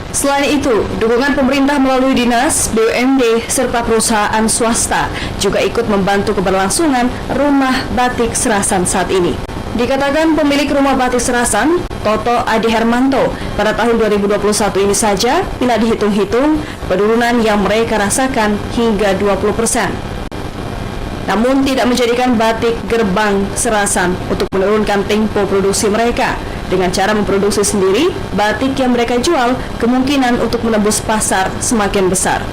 Selain itu, dukungan pemerintah melalui dinas, BUMD, serta perusahaan swasta juga ikut membantu keberlangsungan Rumah Batik Serasan saat ini. Dikatakan pemilik Rumah Batik Serasan, Toto Adi Hermanto, pada tahun 2021 ini saja, bila dihitung-hitung, penurunan yang mereka rasakan hingga 20%. Namun tidak menjadikan batik gerbang Serasan untuk menurunkan tempo produksi mereka. Dengan cara memproduksi sendiri, batik yang mereka jual kemungkinan untuk menembus pasar semakin besar.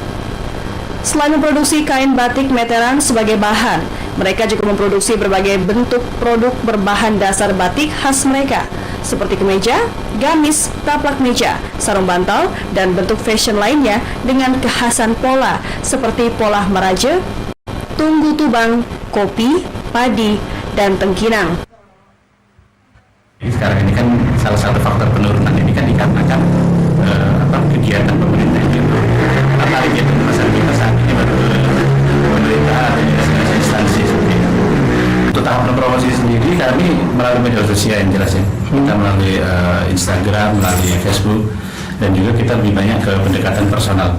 Selain memproduksi kain batik meteran sebagai bahan, mereka juga memproduksi berbagai bentuk produk berbahan dasar batik khas mereka, seperti kemeja, gamis, taplak meja, sarung bantal, dan bentuk fashion lainnya dengan kekhasan pola, seperti pola Meraje, Tunggu Tubang, Kopi, Padi, dan Tengkinang. Sekarang ini kan salah satu faktor penurunan ini kan dikarenakan kegiatan pemerintah itu tertarik ya pasar kita saat ini baru pemerintah dan instansi seperti itu. Untuk tahap promosi sendiri kami melalui media sosial yang jelas ya, kita melalui Instagram, melalui Facebook, dan juga kita lebih banyak ke pendekatan personal,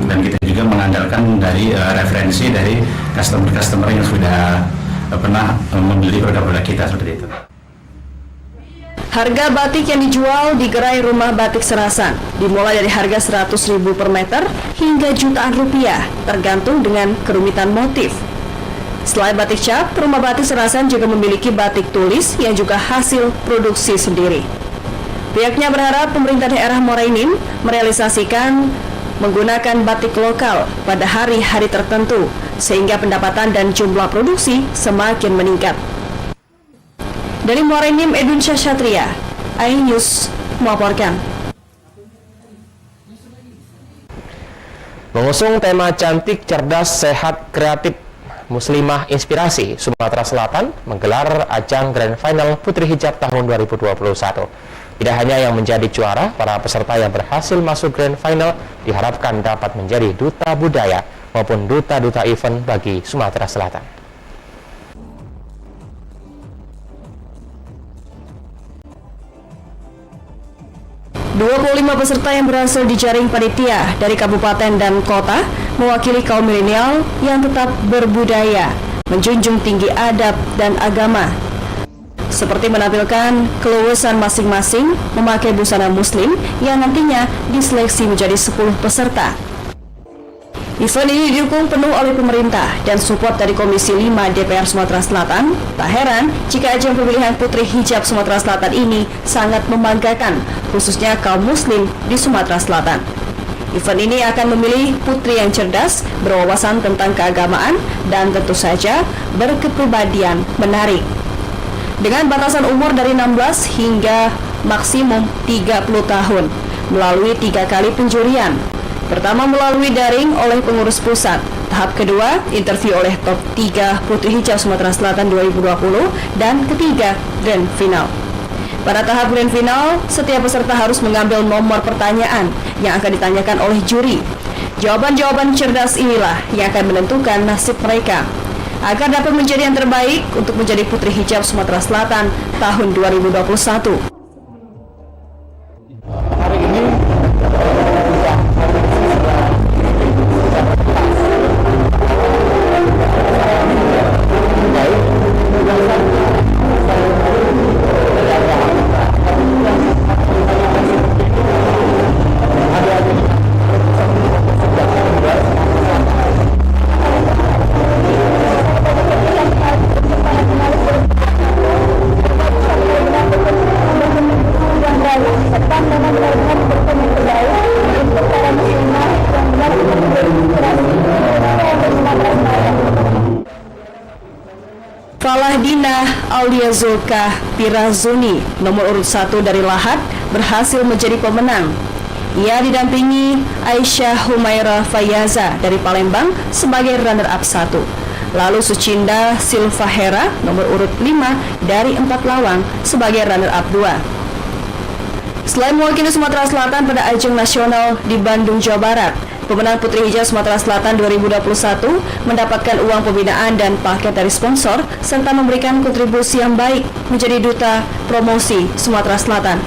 dan kita juga mengandalkan dari referensi dari customer yang sudah pernah membeli produk-produk kita seperti itu. Harga batik yang dijual di gerai Rumah Batik Serasan dimulai dari harga 100.000 per meter hingga jutaan rupiah, tergantung dengan kerumitan motif. Selain batik cap, Rumah Batik Serasan juga memiliki batik tulis yang juga hasil produksi sendiri. Pihaknya berharap pemerintah daerah Muara Enim merealisasikan menggunakan batik lokal pada hari-hari tertentu, sehingga pendapatan dan jumlah produksi semakin meningkat. Dari Muara Enim, Edwin Syashatria, iNews melaporkan. Mengusung tema cantik, cerdas, sehat, kreatif, muslimah, inspirasi, Sumatera Selatan menggelar ajang Grand Final Putri Hijab tahun 2021. Tidak hanya yang menjadi juara, para peserta yang berhasil masuk Grand Final diharapkan dapat menjadi duta budaya maupun duta-duta event bagi Sumatera Selatan. 25 peserta yang berhasil dijaring panitia dari kabupaten dan kota mewakili kaum milenial yang tetap berbudaya, menjunjung tinggi adab dan agama. Seperti menampilkan keluasan masing-masing memakai busana muslim yang nantinya diseleksi menjadi 10 peserta. Event ini didukung penuh oleh pemerintah dan support dari Komisi 5 DPR Sumatera Selatan. Tak heran jika ajang pemilihan Putri Hijab Sumatera Selatan ini sangat membanggakan, khususnya kaum muslim di Sumatera Selatan. Event ini akan memilih putri yang cerdas, berwawasan tentang keagamaan, dan tentu saja berkepribadian menarik. Dengan batasan umur dari 16 hingga maksimum 30 tahun, melalui 3 kali penjurian. Pertama melalui daring oleh pengurus pusat, tahap kedua interview oleh top 3 Putri Hijab Sumatera Selatan 2020, dan ketiga Grand Final. Pada tahap Grand Final, setiap peserta harus mengambil nomor pertanyaan yang akan ditanyakan oleh juri. Jawaban-jawaban cerdas inilah yang akan menentukan nasib mereka agar dapat menjadi yang terbaik untuk menjadi Putri Hijab Sumatera Selatan tahun 2021. Hari ini Faladina Aulia Zulkah Pirazuni, nomor urut 1 dari Lahat, berhasil menjadi pemenang. Ia didampingi Aisyah Humaira Fayaza dari Palembang sebagai runner-up 1. Lalu Sucinda Silva Hera, nomor urut 5 dari 4 Lawang sebagai runner-up 2. Selain mewakili Sumatera Selatan pada ajang nasional di Bandung, Jawa Barat, pemenang Putri Hijau Sumatera Selatan 2021 mendapatkan uang pembinaan dan paket dari sponsor serta memberikan kontribusi yang baik menjadi duta promosi Sumatera Selatan.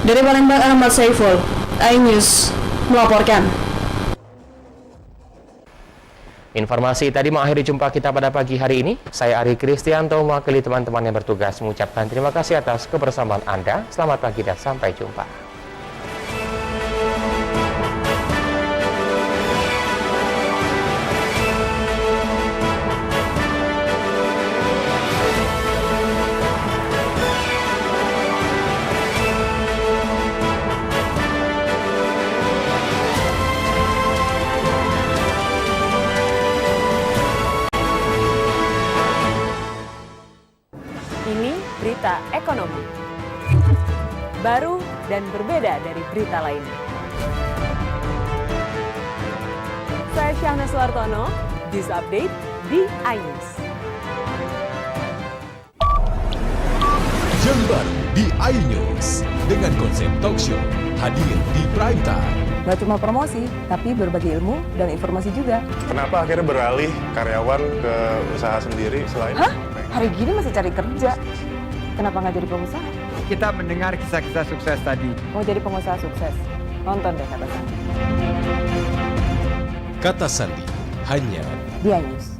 Dari Palembang, Ahmad Saiful, iNews melaporkan. Informasi tadi mengakhiri jumpa kita pada pagi hari ini. Saya Ari Kristianto mewakili teman-teman yang bertugas mengucapkan terima kasih atas kebersamaan Anda. Selamat pagi dan sampai jumpa. Berita ekonomi baru dan berbeda dari berita lainnya. Saya Syahna Suartono, News Update di iNews. Yang baru di iNews dengan konsep talk show hadir di prime time. Gak cuma promosi, tapi berbagi ilmu dan informasi juga. Kenapa akhirnya beralih karyawan ke usaha sendiri selain? Hah? Hari gini masih cari kerja. Kenapa nggak jadi pengusaha? Kita mendengar kisah-kisah sukses tadi. Mau jadi pengusaha sukses? Nonton deh Kata Sandi. Kata Sandi hanya di iNews.